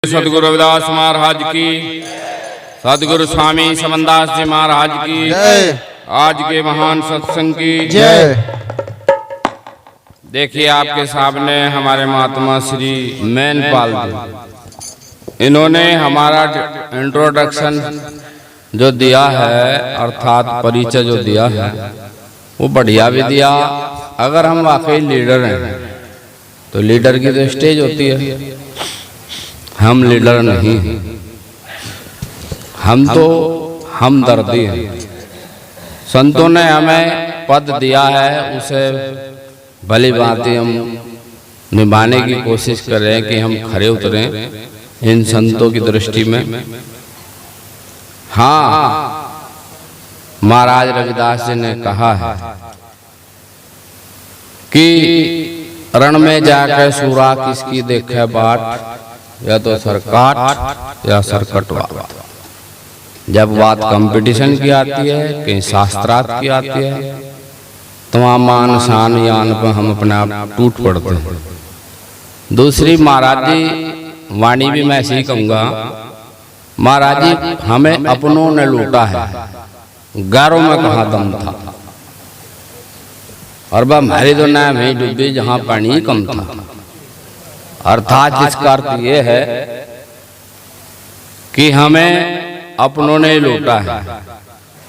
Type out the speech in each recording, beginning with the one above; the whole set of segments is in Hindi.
सदगुरु रविदास महाराज की, सदगुरु स्वामी समनदास जी महाराज की, आज के महान सत्संग की जय। देखिए आपके सामने हमारे महात्मा श्री मैनपाल जी, इन्होंने हमारा इंट्रोडक्शन जो दिया है अर्थात परिचय जो दिया है वो बढ़िया भी दिया। अगर हम वाकई लीडर हैं तो लीडर की तो स्टेज होती है, हम लीडर नहीं, हम तो हमदर्दी हैं। संतों ने हमें पद दिया है, उसे भली भांति हम निभाने की कोशिश कर रहे हैं कि हम खरे उतरें इन संतों की दृष्टि में। हाँ, महाराज रविदास जी ने कहा है कि रण में जाकर सूरा किसकी देखे बाट, या तो सरकाट या सरकटवा। जब बात कंपटीशन की आती है, कहीं शास्त्रार्थ की आती है, तो वहाँ मान शान यान पर हम अपने आप टूट पड़ते हैं। दूसरी महाराज जी वाणी भी मैं ऐसे ही कहूँगा, महाराज जी हमें अपनों ने लूटा है, गारों में कहाँ दम था, और वह हमारी तो नाम ही डूबी जहाँ पानी कम था। अर्थात इसका अर्थ ये है कि हमें अपनों ने लूटा है।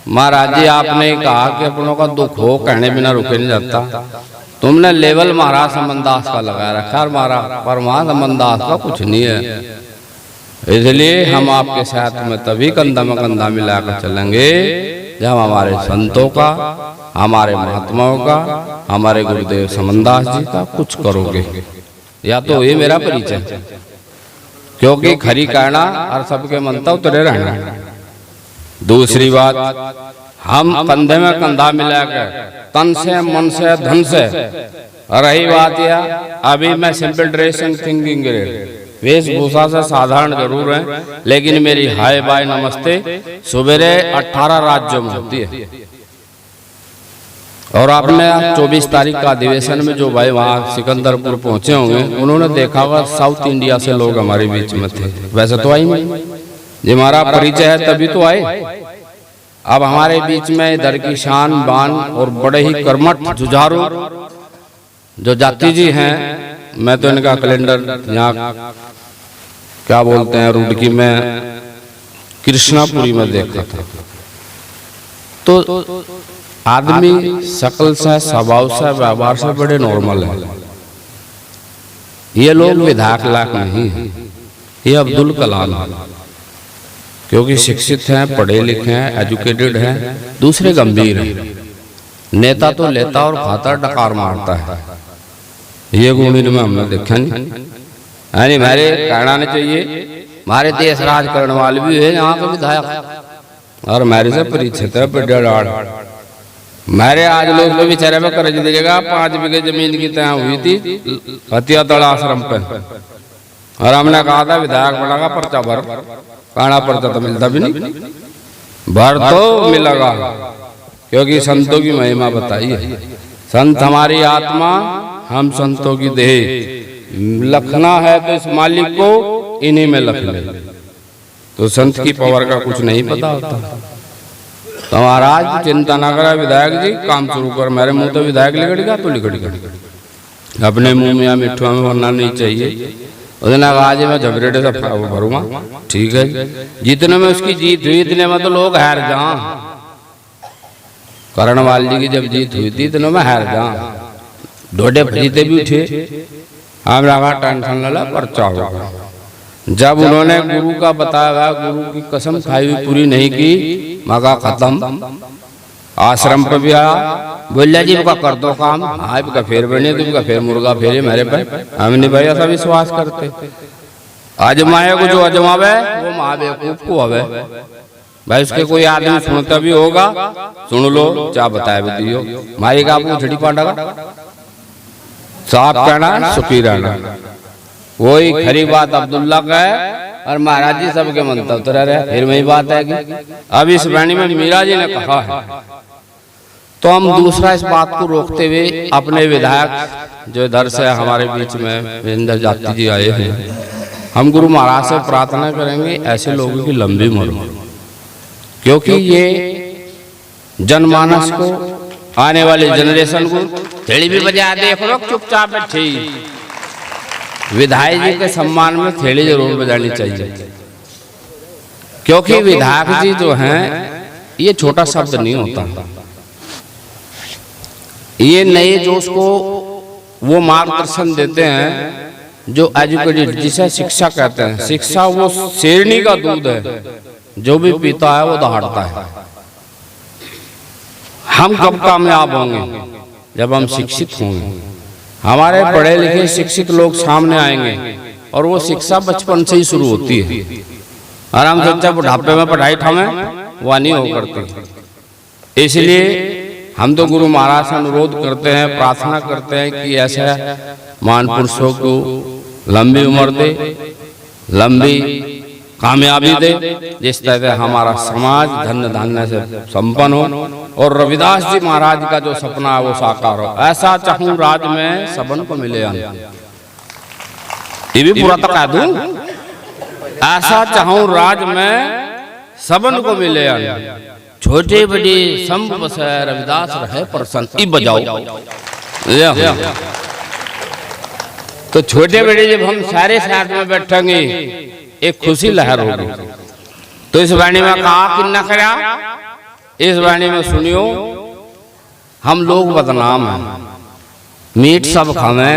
महाराज जी आपने कहा कि अपनों का दुख हो कहने बिना रुके नहीं जाता। तुमने लेवल महाराज समनदास का लगा रखा, और महाराज पर वहां समनदास का कुछ नहीं है। इसलिए हम आपके साथ में तभी कंधा में कंधा मिलाकर चलेंगे जब हमारे संतों का, हमारे महात्माओं का, हमारे गुरुदेव समनदास जी का कुछ करोगे। या तो ये मेरा परिचय, क्योंकि खरी कहना और सबके मनता उतरे रहना। दूसरी बात, हम कंधे में कंधा मिलाकर तन से मन से धन से, रही बात यह अभी मैं सिंपल ड्रेस एंड थिंकिंग वेशभूषा से साधारण जरूर है, लेकिन मेरी हाय बाय नमस्ते सुबेरे 18 राज्यों में होती है। और आपने 24 तारीख का अधिवेशन में जो भाई वहाँ सिकंदरपुर पहुंचे होंगे, उन्होंने देखा होगा साउथ इंडिया से लोग हमारे बीच में थे। वैसे तो आई नहीं, ये हमारा परिचय है तभी तो आए। अब हमारे बीच में इधर की शान बान और बड़े ही कर्मठ जुझारू जो जाति जी हैं, मैं तो इनका कैलेंडर यहाँ क्या बोलते हैं रुड़की में कृष्णापुरी में देखा था। तो आदमी शकल से, स्वभाव से, व्यवहार से बड़े नॉर्मल है। ये लोग विधायक लायक नहीं है, ये अब्दुल कलाम है, क्योंकि शिक्षित हैं, पढ़े लिखे हैं, एजुकेटेड हैं। दूसरे गंभीर हैं, नेता तो लेता और खाता डकार मारता है। ये गुण इनमें हमने देखा नहीं। यानी हमारे कहना नहीं चाहिए, हमारे देश राज करने वाले भी है यहाँ के विधायक, और हमारे से परिचित है पेड़। मेरे आज लोग तो बेचारे में कर्ज देगा, 5 बीघे जमीन की तय हुई थी हत्या तड़ा आश्रम पे, और हमने कहा था विधायक बनागा पर्चा भर, काना पर्चा तो मिलता भी नहीं, भर तो मिलेगा, क्योंकि संतों की महिमा बताई है। संत हमारी आत्मा, हम संतों की देह। लखना है तो इस मालिक को इन्हीं में लख ले। तो संत की पावर का कुछ नहीं पता होता। तो महाराज चिंता ना करा विधायक जी, काम शुरू कर। मेरे मुंह तो विधायक लिखड़ेगा तो लिखड़ेगा, अपने मुंह में मिठुआ में भरना नहीं चाहिए। उसने आज मैं झबरेटे से भरूंगा, ठीक है। जितने में उसकी जीत हुई इतने में तो लोग हार जा। करणवाल जी की जब जीत हुई थी इतने में हार जा, ढोडे फजीते भी उठे, हम लगा टेंशन लला पर्चा होगा। जब उन्होंने गुरु का बताया, गुरु की कसम खाई हुई पूरी नहीं की, मगा खत्म। आश्रम पर भी आया, बोलिया जी का कर दो काम, हाँ का फेर बने, तुम का फेर मुर्गा फेरे मेरे पे। हम नहीं भाई ऐसा विश्वास करते, अजमाए को जो अजमावे वो महाबेवकूफ को हवे भाई। उसके कोई आदमी सुनता भी होगा, सुन लो, चाह बताए भी दियो। मारी का आपको छड़ी पाटा साफ कहना, सुखी रहना, वही खरी बात अब्दुल्ला का है। और महाराज जी सबके मनता उतर रहे। फिर वही बात है कि अब इस वाणी में मीरा जी ने कहा है, तो हम दूसरा इस बात को रोकते हुए अपने विधायक जो इधर से हमारे बीच में वीरेंद्र जाति जी आए हैं, हम गुरु महाराज से प्रार्थना करेंगे ऐसे लोगों की लंबी उम्र हो, क्योंकि ये जनमानस को, आने वाले जनरेशन को थेड़ी भी बजा देख लो चुपचाप बैठी। विधायक जी के सम्मान में थेड़ी जरूर बजानी चाहिए, क्योंकि विधायक जी जो हैं ये छोटा शब्द नहीं होता। ये नए जोश को वो मार्गदर्शन देते हैं जो एजुकेटेड, जिसे शिक्षा कहते हैं। शिक्षा वो शेरनी का दूध है, जो भी पीता है वो दहाड़ता है। हम कब कामयाब होंगे? जब हम शिक्षित होंगे। हमारे पढ़े लिखे शिक्षित लोग सामने आएंगे और वो शिक्षा बचपन से ही शुरू होती है। और हम सोचा बुढ़ापे में पढ़ाई ठामे वह नहीं हो करती। इसलिए हम तो गुरु महाराज से अनुरोध करते हैं, प्रार्थना करते हैं कि ऐसे महान पुरुषों को लंबी उम्र दे, लंबी कामयाबी दे, जिस तरह से हमारा समाज धन्य धान्य से संपन्न हो और रविदास जी महाराज का जो सपना है वो साकार हो। ऐसा चाहूं राज में सबन को मिले अन्न, ये भी पूरा तो कह दूं। ऐसा चाहूं राज में सबन को मिले अन्न, छोटे बड़े संप बसे रविदास रहे प्रसन्न। बजाओ तो छोटे बड़े जब हम सारे साथ में बैठेंगे एक खुशी लहर होगी। तो इस वाणी में कहा किन्ना करा, इस वाणी में सुनियो, हम लोग बदनाम हैं, मीट सब खावे,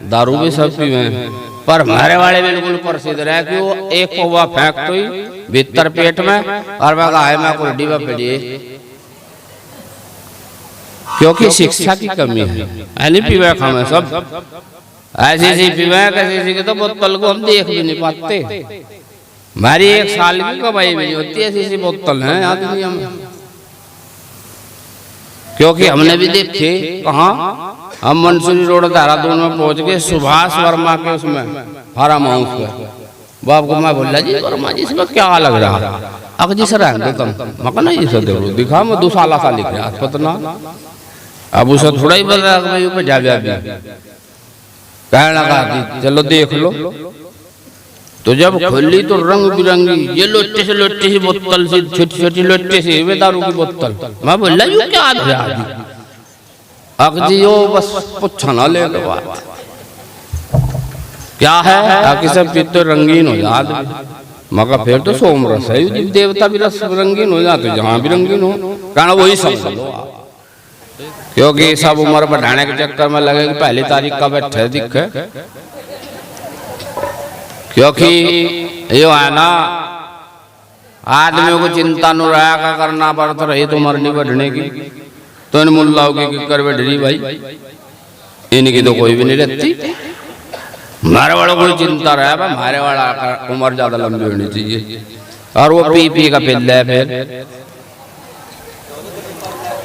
दारू भी सब पीवे, पर हमारे वाले बिल्कुल प्रसिद्ध रहे कि वो एक पौवा फेंक तो ही भीतर पेट में और मैं कहा मैं कुर्डी में पड़िए, क्योंकि शिक्षा की कमी है। नहीं पीवे खावे सब ऐसी पीवे, कैसे की तो बोतल को हम देख भी नहीं पाते। हमारी एक साल की कमाई भी नहीं होती, ऐसी बोतल है यहाँ दुनिया में। क्योंकि हमने भी देखे, कहाँ हम मंसूरी रोड देहरादून में पहुंच गए, सुभाष वर्मा के उसमें फार्म हाउस पे। बाप को मैं बोला जी वर्मा जी इसमें क्या लग रहा? अब जी सर मका नहीं सर देखो दिखा मैं 2 साल लिख रहा पतना। अब उसे थोड़ा ही बोल रहा है जा कहने लगा चलो देख लो। तो जब खोली तो रंग बिरंगी ये लोटे से बोतल से, छोटी छोटी लोटे से वे दारू की बोतल। मैं बोला यू क्या अगजी यो बस पुछना ले बात क्या है, ताकि सब पीते रंगीन हो जाते। मगर फिर तो सोम रस है, देवता भी रस रंगीन हो जाते, जहाँ भी रंगीन हो कहना वही सब। क्योंकि सब उम्र बढ़ाने के चक्कर में लगे कि पहली तारीख का बैठे दिखे। क्योंकि ये है ना आदमियों को चिंता न रहा का करना पड़ता रही तो मरनी बढ़ने की। तो इन मुल्लाओं की कर बैठी भाई, इनकी तो कोई भी नहीं रहती। हमारे वालों को चिंता रहा है, हमारे वाला उम्र ज्यादा लंबी होनी चाहिए। और वो पी का पिल्ला है। फिर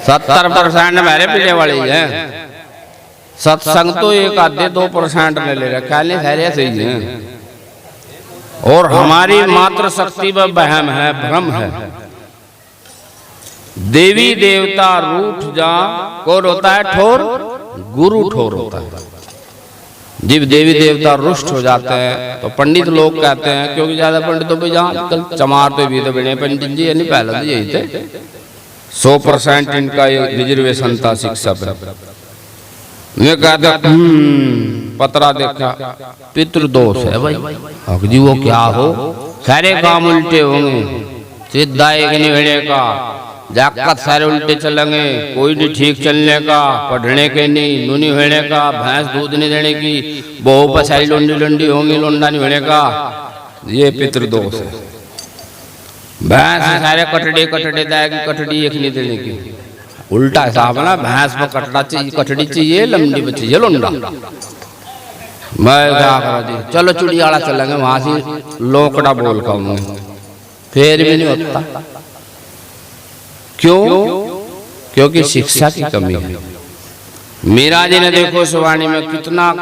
70% मेरे पीने वाली है। सत्संग तो एक आधे 2% ने ले रखा है, सारे सही है। और हमारी मात्र शक्ति में बहम है, भ्रम है। देवी देवता रूठ जा कौन होता है? ठोर, गुरु ठोर होता है। जब देवी देवता रुष्ट हो जाते हैं तो पंडित लोग कहते हैं, क्योंकि ज्यादा पंडितों पे जहाँ कल चमार तो भी तो बने पंडित जी नहीं, पहले तो यही थे। 100% इनका रिजर्वेशन था शिक्षा पे। मैं कहता पतरा देखा पितृदोष है भाई। अब जी वो क्या हो, सारे काम उल्टे होंगे, सीधा एक नहीं भेड़े का जाकत सारे उल्टे चलेंगे, कोई नहीं ठीक चलने का, पढ़ने के नहीं, नूनी भेड़े का, भैंस दूध नहीं देने की, बहु पसाई लोंडी लोंडी होंगी, लोंडा नहीं भेड़े का। ये पितृदोष है। भैंस सारे कटड़े कटड़े दाएगी, कटड़ी एक नहीं देने की। उल्टा हिसाब है ना, भैंस में कटड़ा चाहिए, कटड़ी चाहिए, लंबी में चाहिए लोंडा। मैं क्या करा जी, चलो चुड़ियाड़ा चलेंगे, वहां से लोकड़ा बोल का फिर भी नहीं होता। क्यों? क्योंकि शिक्षा की कमी है। मीरा जी ने देखो शिवानी में कितना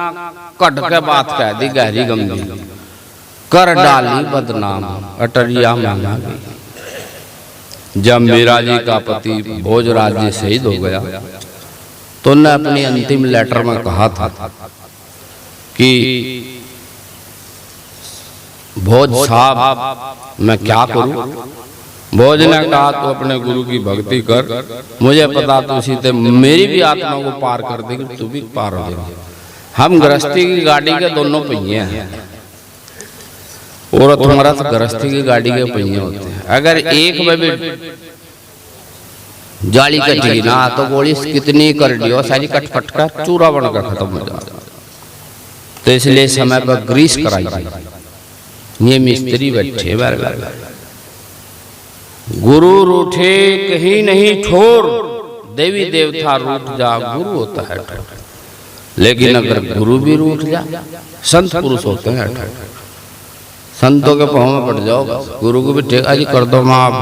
कट के बात कह दी, गहरी गंभीर कर डाली बदनाम अटरिया माना गई। जब मीरा जी का पति भोजराज जी शहीद हो गया तो उन्होंने अपनी अंतिम लेटर में कहा था कि भोज साहब मैं क्या करूं? भोज ने कहा तो अपने गुरु की भक्ति कर, मुझे पता तो उसी से मेरी भी आत्मा को पार कर देगी, तू भी पार हो जाएगी। हम गृहस्थी की गाड़ी के दोनों पहिए हैं और तुम्हारा तो गृहस्थी की गाड़ी के पहिए होते हैं। अगर एक में भी जाली कटी ना तो गोली कितनी कर दियो सारी कटपट का चूरा बनकर खत्म हो जाता। तो इसलिए समय पर ग्रीस कराइए। ये मिस्त्री बैठे बार गुरु रूठे कहीं नहीं ठोर, देवी देवता रूठ जा गुरु होता है ठोर। लेकिन अगर गुरु भी रूठ जा, संत पुरुष होते हैं ठोर। संतों के पाँव में पड़ जाओ, गुरु को भी ठेका जी कर दो माफ,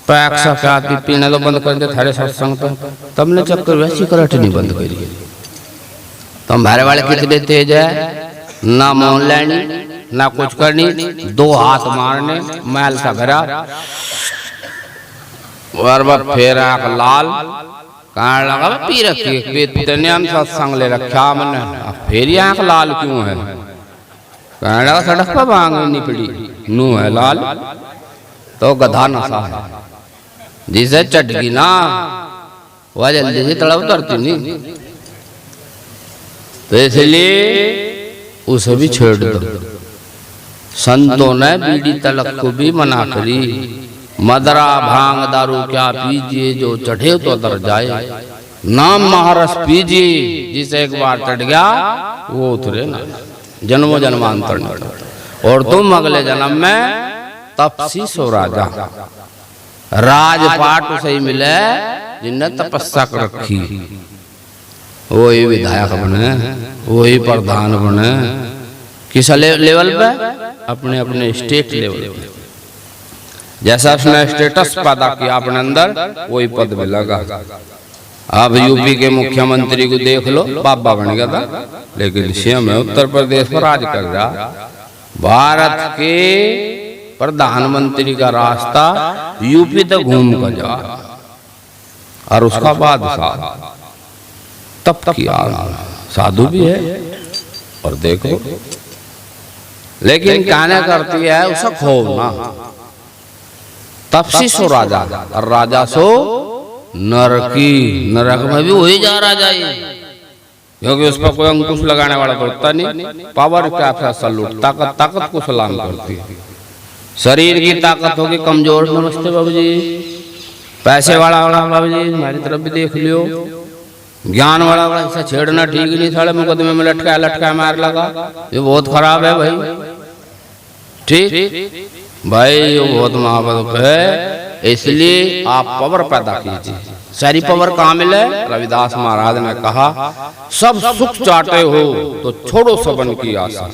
पैक सा पीना तो बंद कर दे थारे सत्संग पे, तुमने चक्कर वैसी करट नहीं बंद करी। तुम्हारे वाले कितने तेज है, ना मोन लेनी ना कुछ करनी, दो हाथ मारने मैल सा भरा बार बार फेर आंख लाल कहाँ लगा पी रखी सत्संग ले रखा मैंने, फेर आंख लाल क्यों है? कहने लगा सड़क पर मांग नहीं पड़ी नू है लाल, तो गधा नशा है जिसे चटकी ना वह जल्दी से तड़प उतरती नहीं। तो इसलिए उसे भी छेड़ दो। संतों ने बीड़ी तलक को भी मना करी, मदरा भांग दारू क्या पीजिए, जो चढ़े तो तर जाए, नाम महारस पीजिए, जिसे एक बार चढ़ गया वो उतरे ना, जन्मों जन्मांतर न। और तुम अगले जन्म में तपसी सो राजा, राजपाट उसे ही मिले जिनने तपस्या कर रखी, वही विधायक बने, वही प्रधान बने। किस लेवल पे? अपने अपने स्टेट लेवल पे। जैसा उसने स्टेटस पैदा किया अपने अंदर, वही पद में लगा। अब यूपी के मुख्यमंत्री को देख लो, बाबा बन गया था, लेकिन सीएम है उत्तर प्रदेश पर राज कर रहा। भारत के प्रधानमंत्री का रास्ता यूपी तक घूम कर जा, और उसका बादशाह तप किया, साधु भी है और देखो, लेकिन कहने करती है उसे खोना। तपसी सो राजा और राजा सो नरकी, नरक में भी वही जा राजा है, क्योंकि उस पर कोई अंकुश लगाने वाला होता नहीं। पावर क्या फैसल लूट, ताकत ताकत को सलाम करती है। शरीर की ताकत होगी कमजोर, नमस्ते बाबू जी, पैसे वाला बाबू जी हमारी तरफ भी देख लियो, ज्ञान वाला ऐसा छेड़ना ठीक नहीं, साले मुकदमे में लटका मार लगा, ये बहुत खराब है भाई। ठीक भाई, ये बहुत महापाप है, इसलिए आप पावर पैदा कीजिए। सारी पावर कहाँ मिले? रविदास महाराज ने कहा, सब सुख चाहते हो तो छोड़ो सबन की आशा,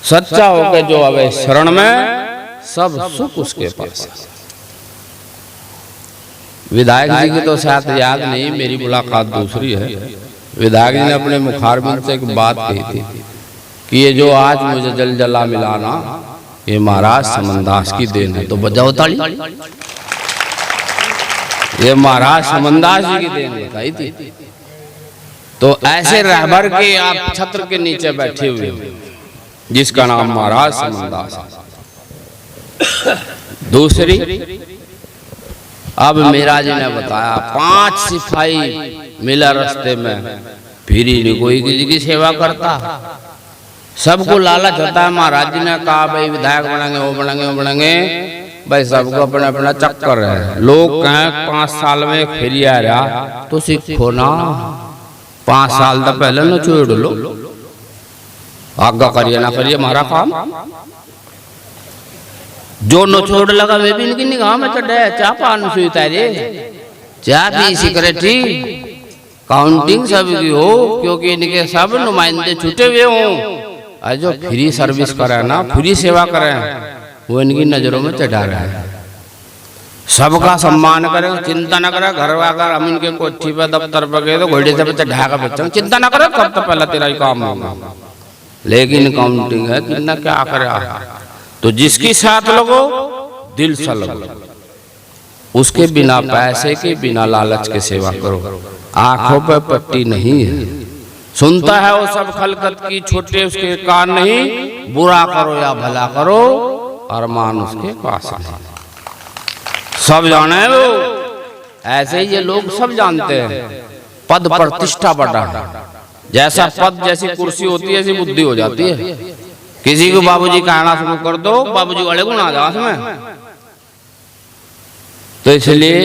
सच्चा होकर जो आवे शरण में सब सुख उसके पास। विधायक जी की तो शायद याद नहीं, मेरी मुलाकात दूसरी है। विधायक जी ने अपने मुखारबिंद से एक बात कही थी कि ये जो आज मुझे जल जला मिला ना, ये महाराज समनदास की देन है। तो बजाओ ताली, ये महाराज समनदास जी की देन बताई थी। तो ऐसे रहबर के आप छत्र के नीचे बैठे हुए जिसका नाम महाराज समनदास है। दूसरी, अब मेरा जी ने बताया 5 सिपाही मिला रास्ते में, फिर ही कोई किसी की सेवा करता, सबको लालच होता है। महाराज जी ने कहा भाई विधायक बनेंगे, वो बनेंगे, वो बनेंगे, भाई सबको अपना अपना चक्कर है। लोग कहें 5 साल में फिर आ रहा, तो सीखो ना, 5 साल तक पहले न छोड़ लो, आज्ञा करिए ना करिए हमारा काम। जो न छोड़ लगा वे भी इनकी निगाह में चढ़े, चाह पान सुई तारे, चाह पी सिगरेटी, काउंटिंग सब की हो, क्योंकि इनके सब नुमाइंदे छूटे हुए हों। जो फ्री सर्विस करें ना, फ्री सेवा करें, वो इनकी नजरों में चढ़ा रहे हैं। सबका सम्मान करें, चिंता न करें। घर आकर हम इनके कोठी पे दफ्तर पर गए तो घोड़े से ढा कर बच्चा, चिंता न करें, कब तक पहला तेरा ही काम होगा। लेकिन काउंटिंग है कि न क्या करे। तो जिसकी साथ लगो दिल से लगो, उसके बिना पैसे के, बिना लालच के सेवा करो। आंखों पे पट्टी नहीं है, सुनता है वो सब खलकत की, छोटे उसके कान नहीं, बुरा करो या भला करो, अरमान उसके पास नहीं। सब जाने वो, ऐसे ही ये लोग सब जानते हैं। पद प्रतिष्ठा बढ़ा, जैसा पद जैसी कुर्सी होती है ऐसी बुद्धि हो जाती है। किसी को बाबूजी कहना शुरू कर दो, बाबूजी वाले को ना जा में। तो इसलिए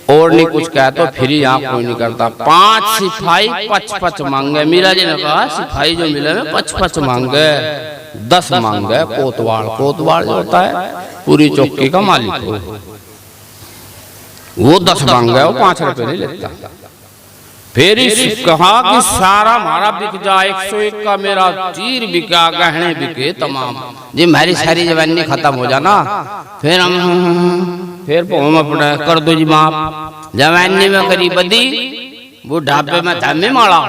और नहीं कुछ कहा तो फिर यहाँ कोई नहीं करता। 5 सिपाही 5-5 मांगे। मीरा जी ने कहा सिपाही जो मिले में 5-5 मांगे, 10 मांगे कोतवाल। कोतवाल जो होता है पूरी चौकी का मालिक हो, वो 10 मांगे, वो 5 रुपए नहीं लेता। फिर कहा कि सारा हमारा बिक जा, 101 का मेरा चीर बिका, गहने बिके तमाम, जी मेरी सारी जवानी खत्म हो जाना। फिर हम फिर पड़ा कर दो जी माफ। जवानी में करी बदी, वो ढाबे में थामे मारा।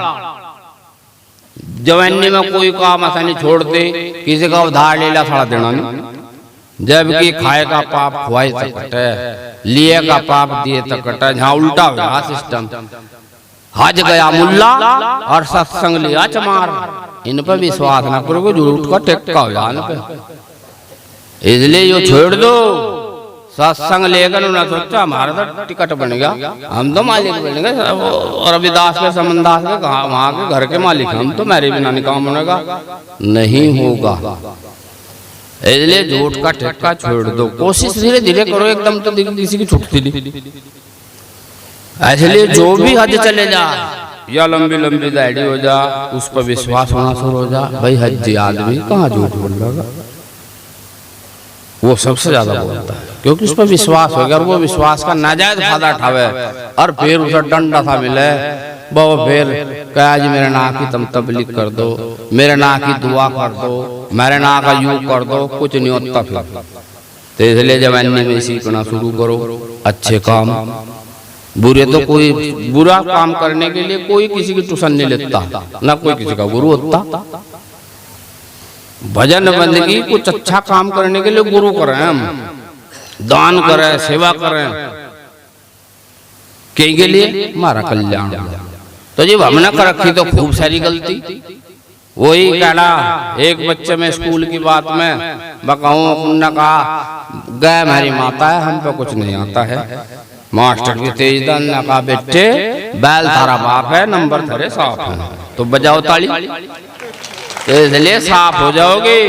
जवानी में कोई काम ऐसा नहीं छोड़ते, किसी का उधार ले ला थोड़ा देना नहीं। जबकि खाए का पाप खुआए तक कटे, लिए का पाप दिए तक कटे। जहाँ उल्टा हो गया सिस्टम, हज गया मुल्ला और सत्संग लिया चमार। इन पर विश्वास ना करो, झूठ का टेक्का हो जाने पे। इसलिए यो छोड़ दो। सत्संग लेकर उन्होंने सोचा हमारा तो टिकट बन गया, हम तो मालिक बन गए। और रविदास के समनदास के कहा वहां के घर के मालिक, हम तो मेरे बिना नहीं काम बनेगा, नहीं होगा। इसलिए झूठ का टेक्का छोड़ दो। कोशिश धीरे धीरे करो, एकदम तो किसी की छुटती नहीं। इसलिए जो भी हज चले जा या लंबी लंबी दाढ़ी हो जा, उस पर विश्वास होना शुरू हो जा। भाई हज आदमी कहाँ झूठ बोल रहा, वो सबसे ज्यादा बोलता है, क्योंकि उस पर विश्वास हो गया। और वो विश्वास का नाजायज फायदा उठावे और फिर उसे डंडा सा मिले, वो फिर कहा जी मेरे नाम की तुम तबलीग कर दो, मेरे नाम की दुआ कर दो, मेरे नाम का यूं कर दो, कुछ नहीं होता। फिर तो इसलिए जवानी में सीखना शुरू करो अच्छे काम। बुरे तो कोई बुरा काम करने के लिए कोई किसी की ट्यूशन नहीं लेता, ना कोई किसी का गुरु होता। भजन बंदगी कुछ अच्छा काम करने के लिए गुरु करें, हम दान करें, सेवा करें, के लिए हमारा कल्याण। तो जब हमने कर रखी तो खूब सारी गलती। वही कहना एक बच्चे में स्कूल की बात में बकाऊं ने कहा गए हमारी माता है, हम पे कुछ नहीं आता है। मास्टर की तेज दान ने कहा बेटे बैल तारा बाप है, नंबर तेरे साफ है, तो बजाओ ताली, इसलिए साफ हो जाओगे।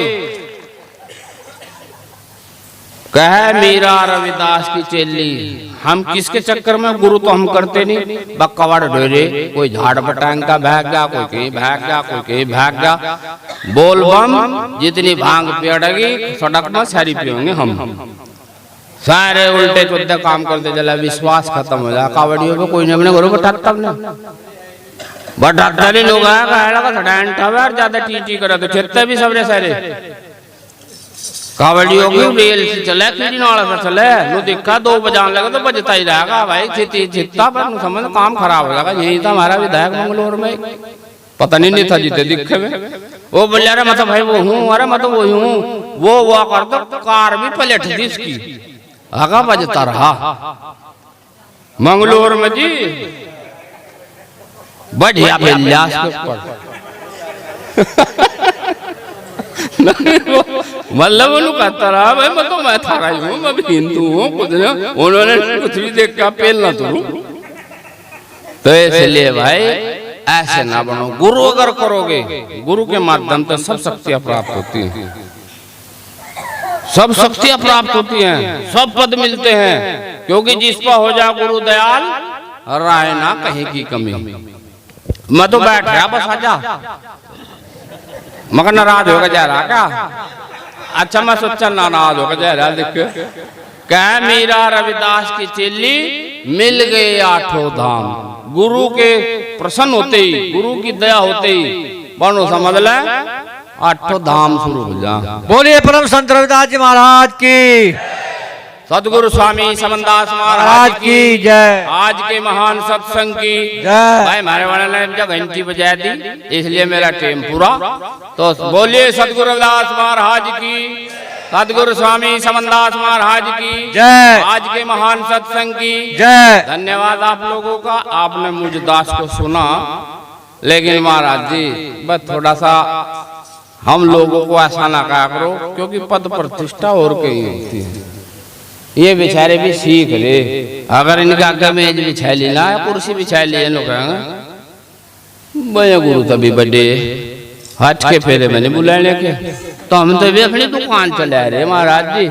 कहे मीरा रविदास की चेली, हम किसके चक्कर में, गुरु तो हम करते नहीं। बकवाड़ ढेरे, कोई झाड़ बटांग का भाग गया, कोई कहीं भाग गया, कोई कहीं भाग गया। बोल बम जितनी भांग पियड़ेगी सड़क में सारी पियोगे हम। सारे उल्टे चुद्दे काम करते चला, विश्वास खत्म हो जाए। कावड़ियों पे कोई अपने गुरु बटाता बटाता नहीं लोग आया ज्यादा टीटी करे तो खेते भी सबरे सारे कावड़ियों की रेल से चले, कीड़ी नाला से चले। नो देखा 2 बजाने लगा तो बजता ही रहेगा भाई, चित्ता पर समझ काम खराब हो जाएगा। यही था हमारा विधायक मंगलोर में, पता नहीं था जीते दिखे में। वो बोले अरे मतलब भाई वो हूँ, अरे मतलब वो हूँ, वो हुआ कर दो, कार भी पलट दी इसकी, आगा बजता रहा मंगलोर में जी। बढ़िया बिल्लास के ऊपर मतलब उन्होंने कहता रहा भाई मैं तो मैं थारा ही हूँ, मैं भी हिंदू हूँ, कुछ नहीं। उन्होंने कुछ भी देख के पेल ना तो इसलिए भाई ऐसे ना बनो। गुरु अगर करोगे, गुरु के माध्यम से सब शक्तियां प्राप्त होती हैं, सब शक्तियां प्राप्त होती हैं, सब पद मिलते हैं। क्योंकि जिस पर हो जा गुरु दयाल राय ना कहीं की कमी। मैं तो बैठ गया बस आजा, मगर नाराज होगा जा रहा क्या? अच्छा मैं सोचा नाराज होगा जा रहा। देख कह मीरा रविदास की चेली मिल गए 8 धाम। गुरु के प्रसन्न होते ही, गुरु की दया होते ही बनो समझ ले 8 धाम शुरू हो जा। बोलिए परम संत रविदास जी महाराज की, सदगुरु स्वामी समनदास महाराज की जय। आज के महान सत्संग की जय। भाई हमारे वाले ने जब घंटी बजा दी इसलिए मेरा टेम पूरा। तो बोलिए सदगुरु रविदास महाराज की, सदगुरु स्वामी समनदास महाराज की जय। आज के महान सत्संग की जय। धन्यवाद आप लोगों का, आपने मुझ दास को सुना। लेकिन महाराज जी बस थोड़ा सा हम लोगों को ऐसा ना कहा करो, क्योंकि पद प्रतिष्ठा और कहीं होती है। ये बेचारे भी सीख ले, अगर इनका आगे मेज बिछा ली ना, कुर्सी बिछा ली भैया गुरु तभी बड़े हट के फेरे मैंने बुलाने के, तो हम तो भी अपनी दुकान चला रहे महाराज जी।